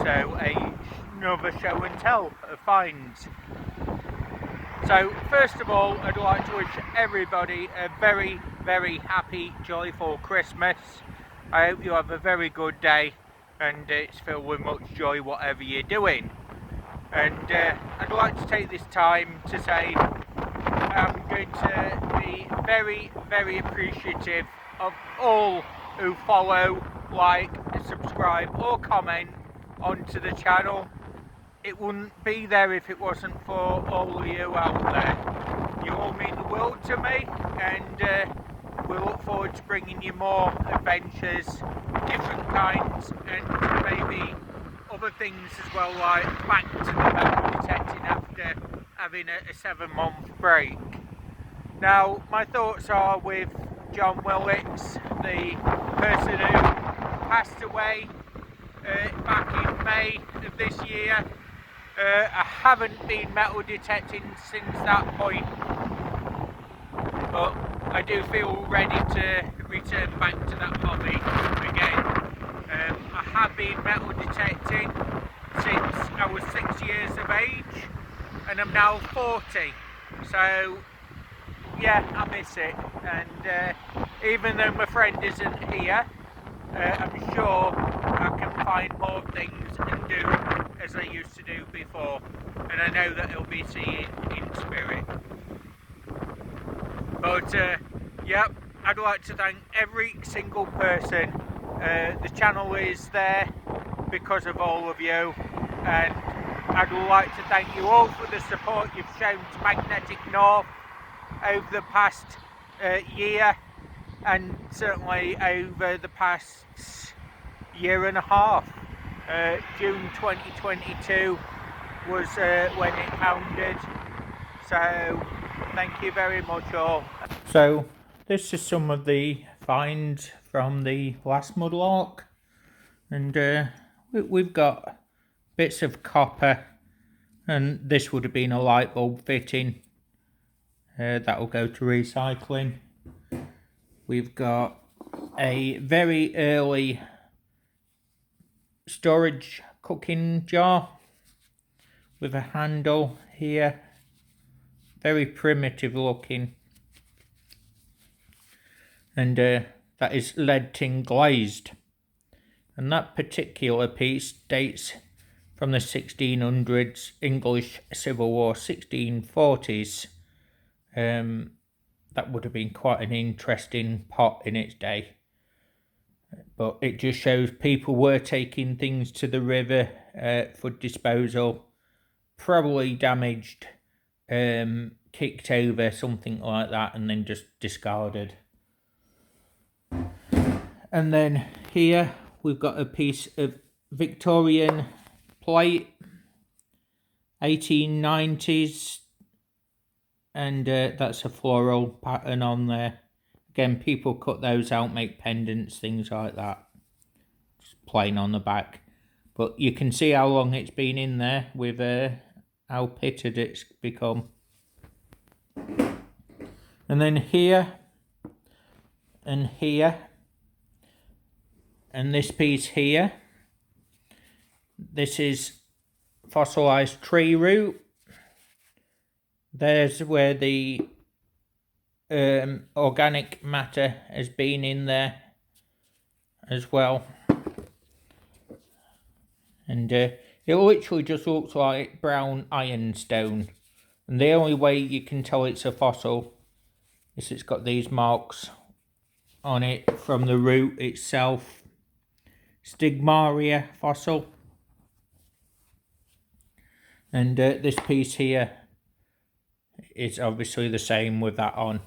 also another show and tell of finds. So first of all, I'd like to wish everybody a very, very happy, joyful Christmas. I hope you have a very good day and it's filled with much joy whatever you're doing. And I'd like to take this time to say I'm going to be very, very appreciative of all who follow, like, subscribe or comment onto the channel. It wouldn't be there if it wasn't for all of you out there. You all mean the world to me, and we look forward to bringing you more adventures, different kinds, and maybe other things as well, like back to the metal detecting after having a 7-month break. Now, my thoughts are with John Willits, the person who passed away back in May of this year. I haven't been metal detecting since that point, but I do feel ready to return back to that hobby again. I have been metal detecting since I was 6 years of age, and I'm now 40, so yeah, I miss it. And even though my friend isn't here, I'm sure I can find more things and do as I used to do before, and I know that he'll be seeing in spirit. But yep, I'd like to thank every single person. The channel is there because of all of you, and I'd like to thank you all for the support you've shown to Magnetic North over the past year, and certainly over the past year and a half. June 2022 was when it founded, so thank you very much all. So this is some of the finds from the last mudlark, and we've got bits of copper, and this would have been a light bulb fitting. That will go to recycling. We've got a very early storage cooking jar with a handle here, very primitive looking, and that is lead tin glazed, and that particular piece dates from the 1600s, English Civil War, 1640s. That would have been quite an interesting pot in its day. But it just shows people were taking things to the river for disposal, probably damaged, kicked over, something like that, and then just discarded. And then here we've got a piece of Victorian plate, 1890s, and that's a floral pattern on there. Again, people cut those out, make pendants, things like that. Just plain on the back. But you can see how long it's been in there with how pitted it's become. And then here, and here, and this piece here. This is fossilised tree root. There's where the organic matter has been in there as well, and it literally just looks like brown ironstone, and the only way you can tell it's a fossil is it's got these marks on it from the root itself. Stigmaria fossil. And this piece here is obviously the same with that on.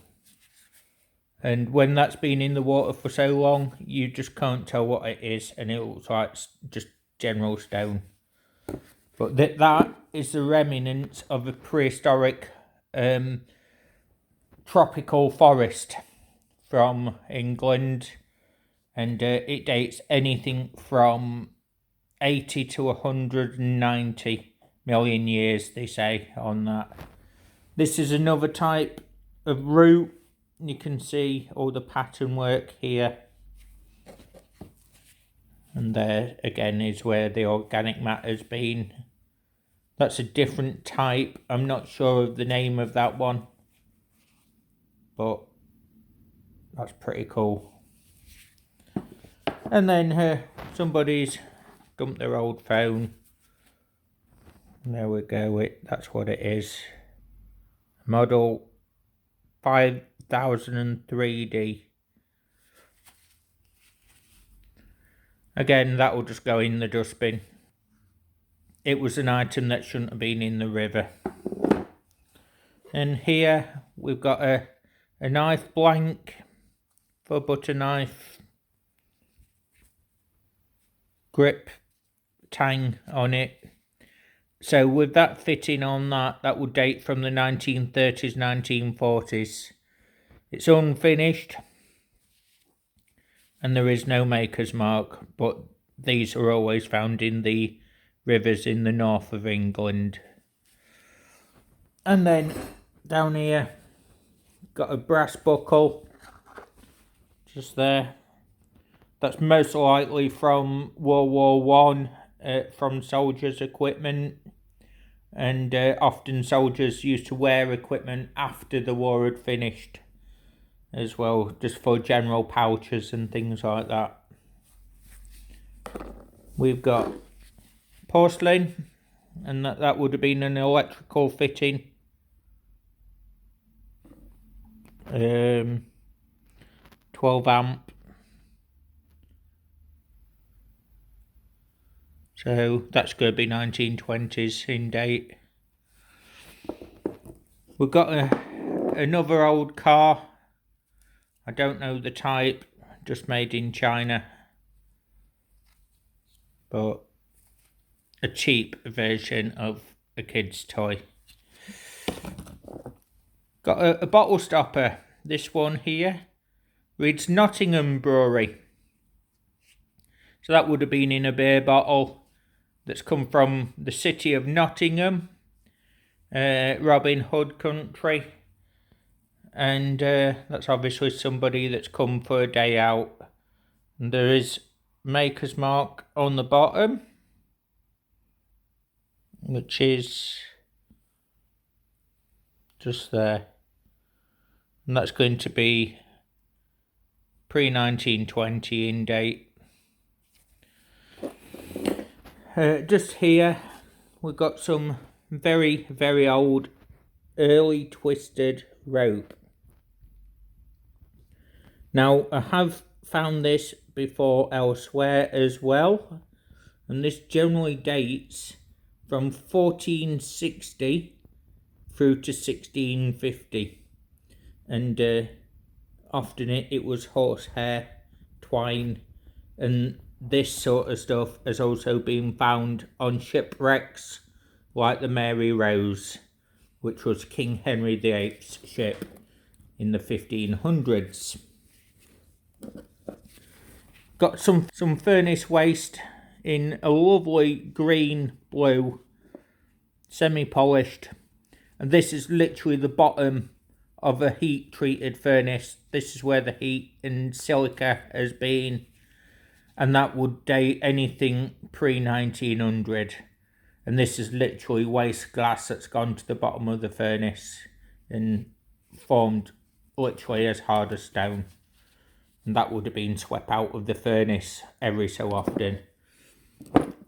And when that's been in the water for so long, you just can't tell what it is, and it looks like just general stone. But that is the remnants of a prehistoric tropical forest from England, and it dates anything from 80 to 190 million years, they say, on that. This is another type of root. You can see all the pattern work here. And there again is where the organic matter's been. That's a different type. I'm not sure of the name of that one, but that's pretty cool. And then somebody's dumped their old phone. There we go, that's what it is. Model 5003D. Again, that will just go in the dustbin. It was an item that shouldn't have been in the river. And here we've got a knife blank for a butter knife. Grip tang on it. So with that fitting on that would date from the 1930s, 1940s. It's unfinished. And there is no maker's mark, but these are always found in the rivers in the north of England. And then down here, got a brass buckle, just there. That's most likely from World War One, from soldiers' equipment. And often soldiers used to wear equipment after the war had finished as well, just for general pouches and things like that. We've got porcelain, and that would have been an electrical fitting. 12 amp. So that's going to be 1920s in date. We've got another old car. I don't know the type, just made in China. But a cheap version of a kid's toy. Got a bottle stopper. This one here reads Nottingham Brewery. So that would have been in a beer bottle that's come from the city of Nottingham, Robin Hood country. And that's obviously somebody that's come for a day out. And there is maker's mark on the bottom, which is just there. And that's going to be pre-1920 in date. Just here, we've got some very, very old, early twisted rope. Now, I have found this before elsewhere as well, and this generally dates from 1460 through to 1650, and often it was horsehair, twine, and this sort of stuff has also been found on shipwrecks like the Mary Rose, which was King Henry VIII's ship in the 1500s. Got some furnace waste in a lovely green blue, semi-polished, and this is literally the bottom of a heat treated furnace. This is where the heat and silica has been, and that would date anything pre-1900. And this is literally waste glass that's gone to the bottom of the furnace and formed literally as hard as stone. And that would have been swept out of the furnace every so often.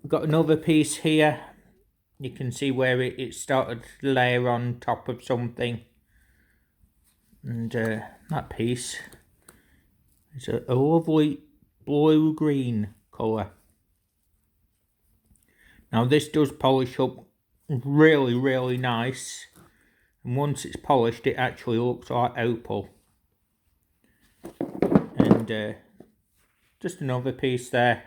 Got another piece here. You can see where it started to layer on top of something. And that piece is a lovely blue-green colour. Now this does polish up really, really nice. And once it's polished, it actually looks like opal. And just another piece there.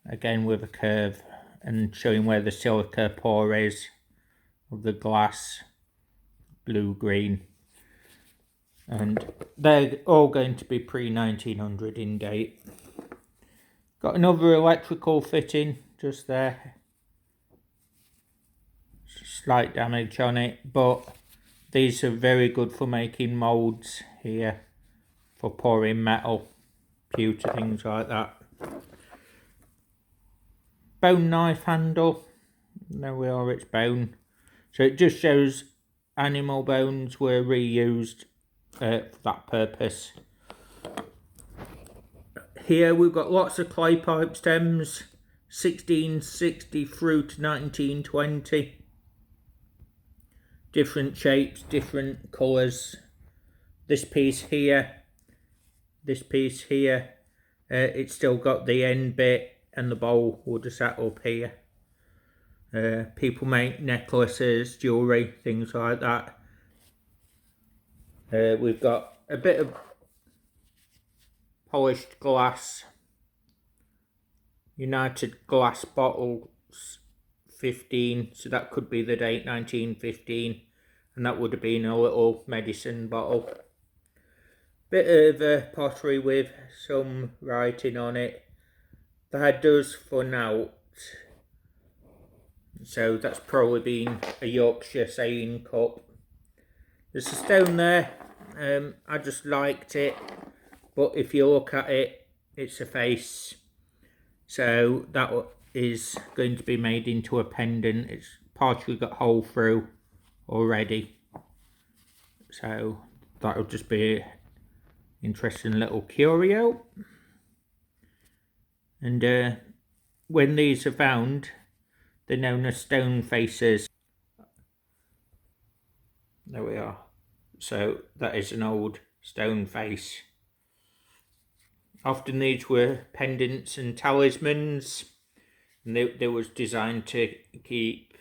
Again with a curve and showing where the silica pore is of the glass. Blue-green. And they're all going to be pre-1900 in date. Got another electrical fitting just there. Slight damage on it, but these are very good for making moulds here, for pouring metal, pewter, things like that. bone knife handle. There we are, it's bone. So it just shows animal bones were reused for that purpose. Here we've got lots of clay pipe stems, 1660 through to 1920. Different shapes, different colours. This piece here, it's still got the end bit and the bowl would have sat up here. People make necklaces, jewellery, things like that. We've got a bit of polished glass, United Glass bottles 15, so that could be the date 1915, and that would have been a little medicine bottle. Bit of pottery with some writing on it. That does fun out, so that's probably been a Yorkshire saying cup. There's a stone there, I just liked it, but if you look at it, it's a face, so that is going to be made into a pendant. It's partially got a hole through already, so that'll just be an interesting little curio. And when these are found, they're known as stone faces. There we are. So that is an old stone face. Often these were pendants and talismans, and they was designed to keep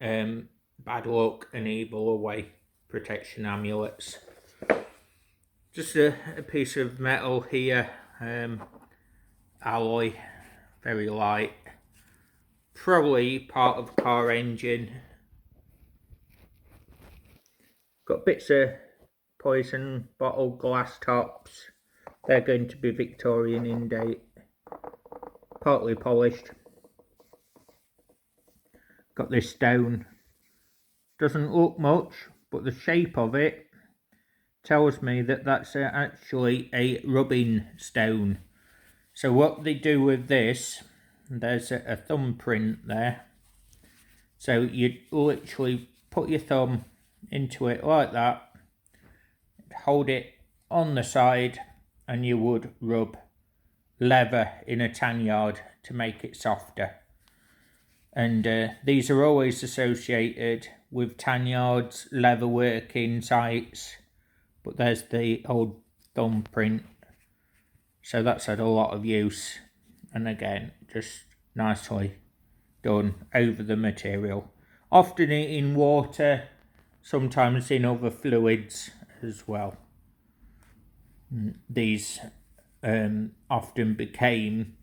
bad luck and evil away, protection amulets. Just a piece of metal here, alloy, very light, probably part of a car engine. Got bits of poison bottle glass tops. They're going to be Victorian in date, partly polished. Got this stone, doesn't look much, but the shape of it tells me that that's actually a rubbing stone. So what they do with this, there's a thumbprint there, so you literally put your thumb into it like that, hold it on the side, and you would rub leather in a tan yard to make it softer. And these are always associated with tan yards, leather working sites, but there's the old thumbprint, so that's had a lot of use, and again, just nicely done over the material, often in water, sometimes in other fluids as well. These often became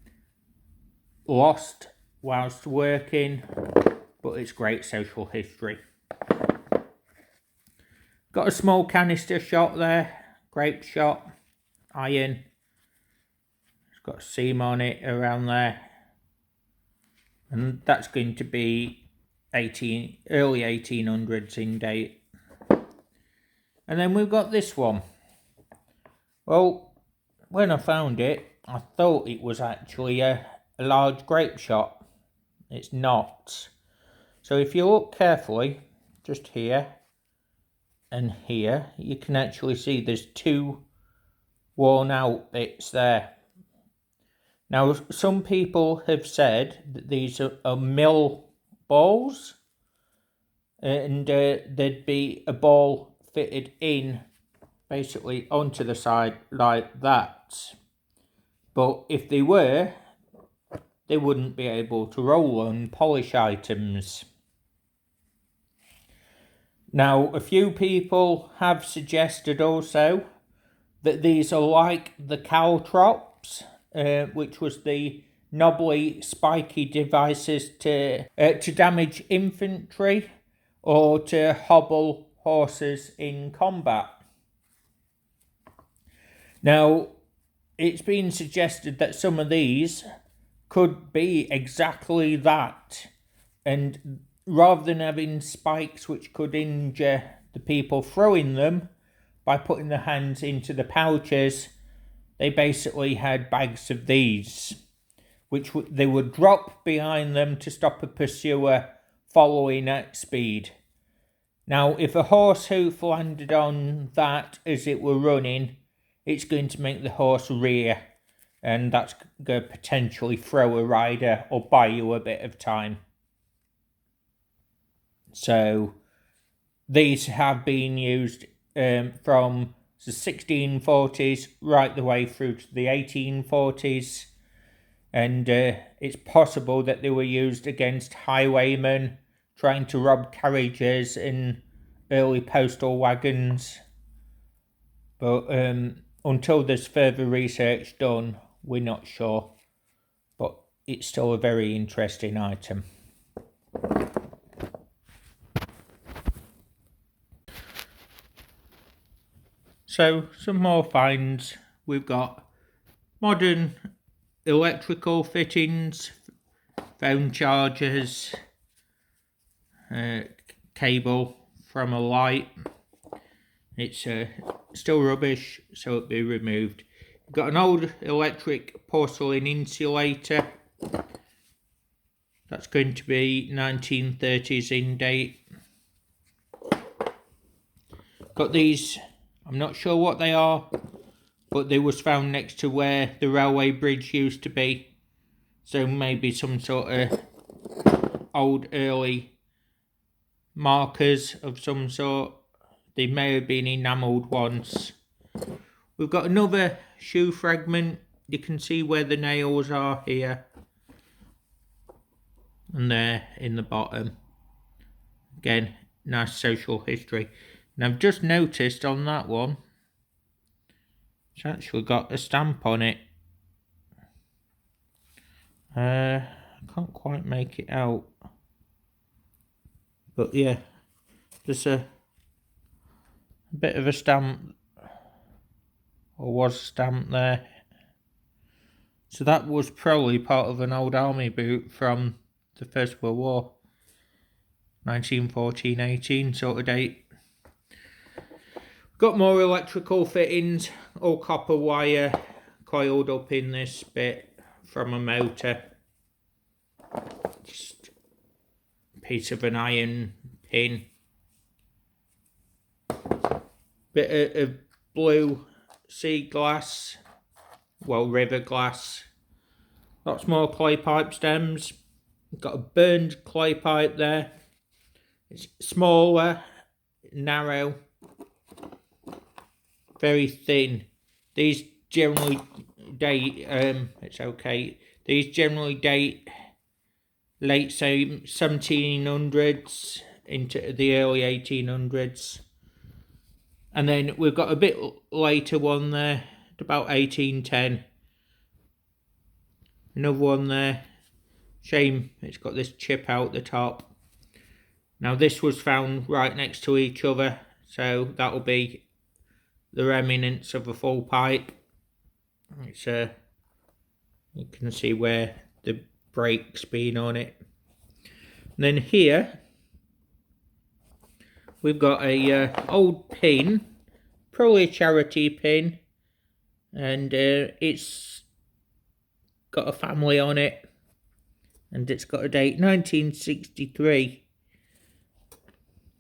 lost whilst working, but it's great social history. Got a small canister shot there, grape shot, iron. It's got a seam on it around there, and that's going to be early 1800s in date. And then we've got this one. Well, when I found it, I thought it was actually a large grape shot. It's not. So if you look carefully, just here and here, you can actually see there's two worn out bits there. Now, some people have said that these are mill balls, and there'd be a ball fitted in basically onto the side like that. But if they were, they wouldn't be able to roll and polish items. Now, a few people have suggested also that these are like the caltrops, which was the knobbly, spiky devices to damage infantry or to hobble horses in combat. Now, it's been suggested that some of these could be exactly that, and rather than having spikes which could injure the people throwing them by putting their hands into the pouches, they basically had bags of these. which they would drop behind them to stop a pursuer following at speed. Now, if a horse hoof landed on that as it were running, it's going to make the horse rear, and that's going to potentially throw a rider or buy you a bit of time. So these have been used from the 1640s right the way through to the 1840s, and it's possible that they were used against highwaymen trying to rob carriages in early postal wagons. But until there's further research done, we're not sure. But it's still a very interesting item. So, some more finds. We've got modern electrical fittings, phone chargers, cable from a light. It's still rubbish, so it'll be removed. We've got an old electric porcelain insulator. That's going to be 1930s in date. Got these, I'm not sure what they are, but they was found next to where the railway bridge used to be. So maybe some sort of old early markers of some sort. They may have been enamelled once. We've got another shoe fragment. You can see where the nails are here. And there in the bottom. Again, nice social history. And I've just noticed on that one, it's actually got a stamp on it. I can't quite make it out. But yeah, there's a bit of a stamp, or was a stamp there. So that was probably part of an old army boot from the First World War. 1914-18 sort of date. Got more electrical fittings, all copper wire coiled up in this bit from a motor. Just a piece of an iron pin. Bit of blue sea glass, well, river glass. Lots more clay pipe stems. Got a burned clay pipe there. It's smaller, narrow, very thin. These generally date, it's okay. These generally date late 1700s into the early 1800s. And then we've got a bit later one there, about 1810. Another one there. Shame it's got this chip out the top. Now this was found right next to each other, so that'll be the remnants of a full pipe. It's you can see where the break's been on it. And then here we've got a old pin, probably a charity pin, and it's got a family on it, and it's got a date 1963.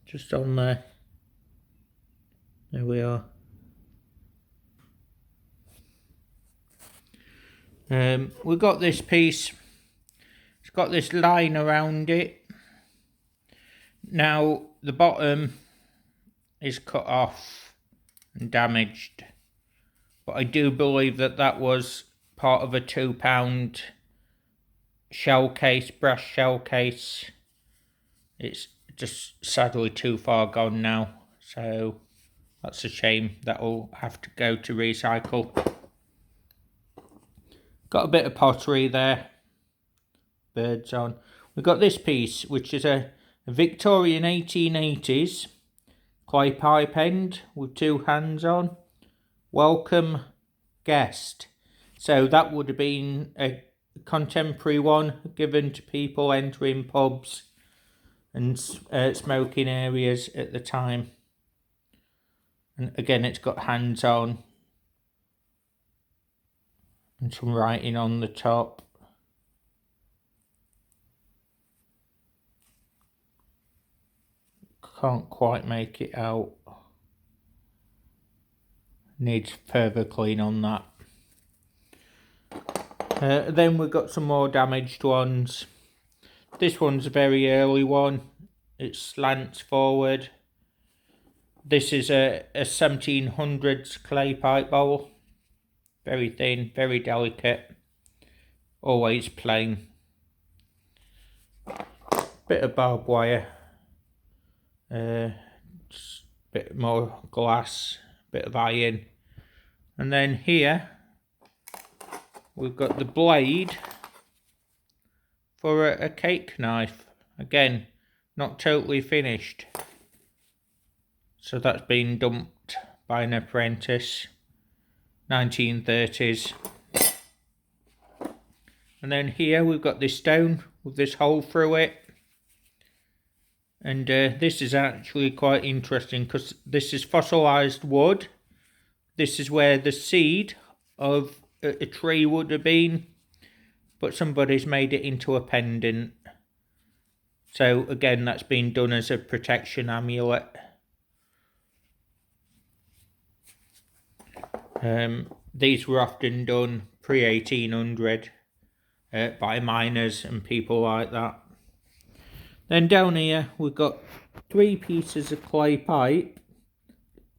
Just on there. There we are. We've got this piece. It's got this line around it. Now the bottom is cut off and damaged, but I do believe that that was part of a £2 shell case, brass shell case. It's just sadly too far gone now, so that's a shame. That'll have to go to recycle. Got a bit of pottery there, birds on. We've got this piece, which is a Victorian 1880s clay pipe end with two hands on. Welcome guest. So that would have been a contemporary one given to people entering pubs and smoking areas at the time. And again, it's got hands on and some writing on the top. Can't quite make it out. Needs further clean on that. Then we've got some more damaged ones. This one's a very early one. It slants forward. This is a 1700s clay pipe bowl. Very thin, very delicate. Always plain. Bit of barbed wire. Just a bit more glass. Bit of iron. And then here we've got the blade for a cake knife. Again, not totally finished. So that's been dumped by an apprentice. 1930s. And then here we've got this stone with this hole through it. And this is actually quite interesting because this is fossilised wood. This is where the seed of a tree would have been, but somebody's made it into a pendant. So again, that's been done as a protection amulet. These were often done pre-1800 by miners and people like that. Then down here we've got 3 pieces of clay pipe.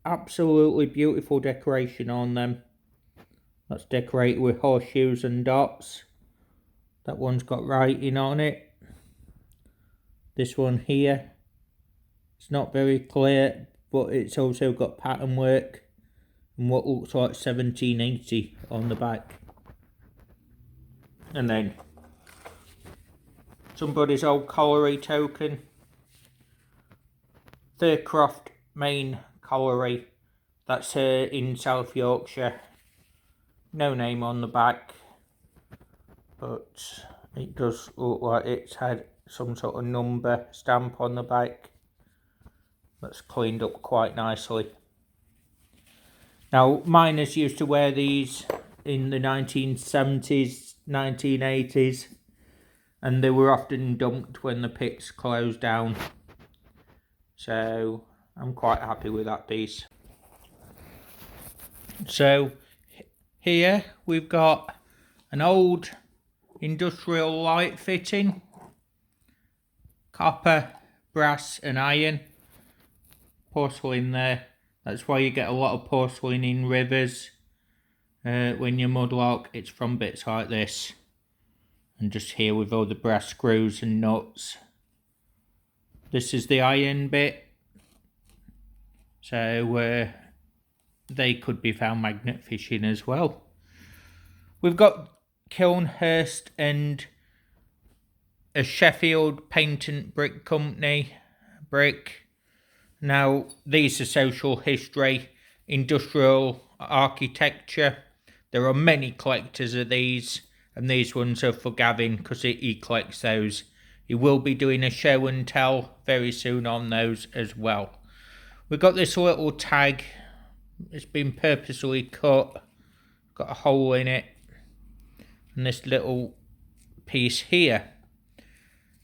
Absolutely beautiful decoration on them. That's decorated with horseshoes and dots. That one's got writing on it. This one here, it's not very clear, but it's also got pattern work and what looks like 1780 on the back. And then somebody's old colliery token. Thurcroft Main Colliery. That's in South Yorkshire. No name on the back, but it does look like it's had some sort of number stamp on the back. That's cleaned up quite nicely. Now, miners used to wear these in the 1970s, 1980s, and they were often dumped when the pits closed down. So I'm quite happy with that piece. So here we've got an old industrial light fitting, copper, brass and iron, porcelain there. That's why you get a lot of porcelain in rivers. When you mudlark, it's from bits like this. And just here with all the brass screws and nuts. This is the iron bit. So they could be found magnet fishing as well. We've got Kilnhurst and a Sheffield Patent Brick Company brick. Now, these are social history, industrial architecture. There are many collectors of these, and these ones are for Gavin because he collects those. He will be doing a show and tell very soon on those as well. We've got this little tag. It's been purposely cut. Got a hole in it. And this little piece here.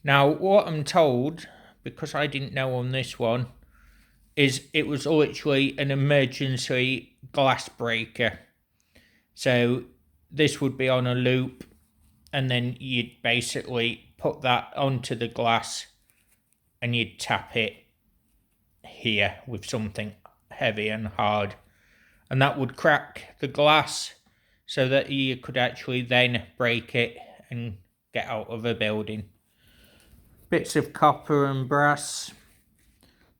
Now, what I'm told, because I didn't know on this one, is it was literally an emergency glass breaker. So this would be on a loop, and then you'd basically put that onto the glass and you'd tap it here with something heavy and hard, and that would crack the glass so that you could actually then break it and get out of a building. Bits of copper and brass.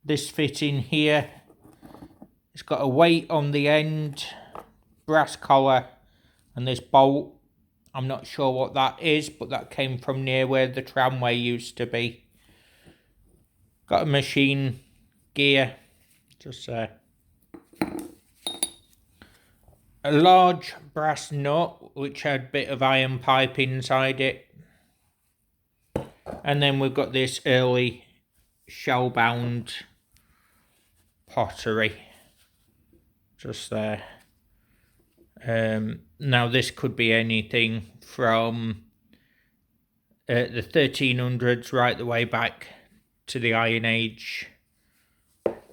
This fitting here, it's got a weight on the end, brass collar, and this bolt. I'm not sure what that is, but that came from near where the tramway used to be. Got a machine gear, just there. A large brass nut, which had a bit of iron pipe inside it. And then we've got this early shell-bound pottery, just there. Now this could be anything from the 1300s right the way back to the Iron Age.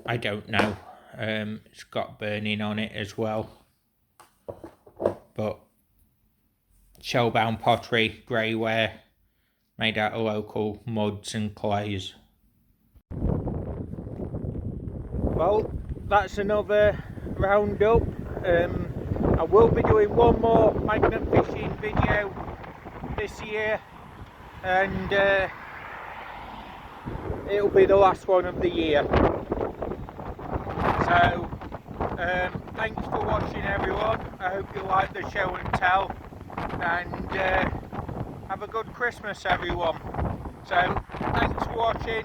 I don't know. It's got burning on it as well. But shellbound pottery, greyware, made out of local muds and clays. Well, that's another roundup. I will be doing one more magnet fishing video this year, and it'll be the last one of the year. So thanks for watching, everyone. I hope you like the show and tell, and have a good Christmas, everyone. So thanks for watching.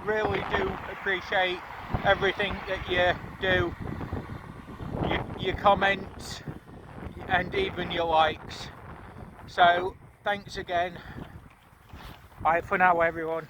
Really do appreciate everything that you do, your comments and even your likes. So thanks again. Bye for now, everyone.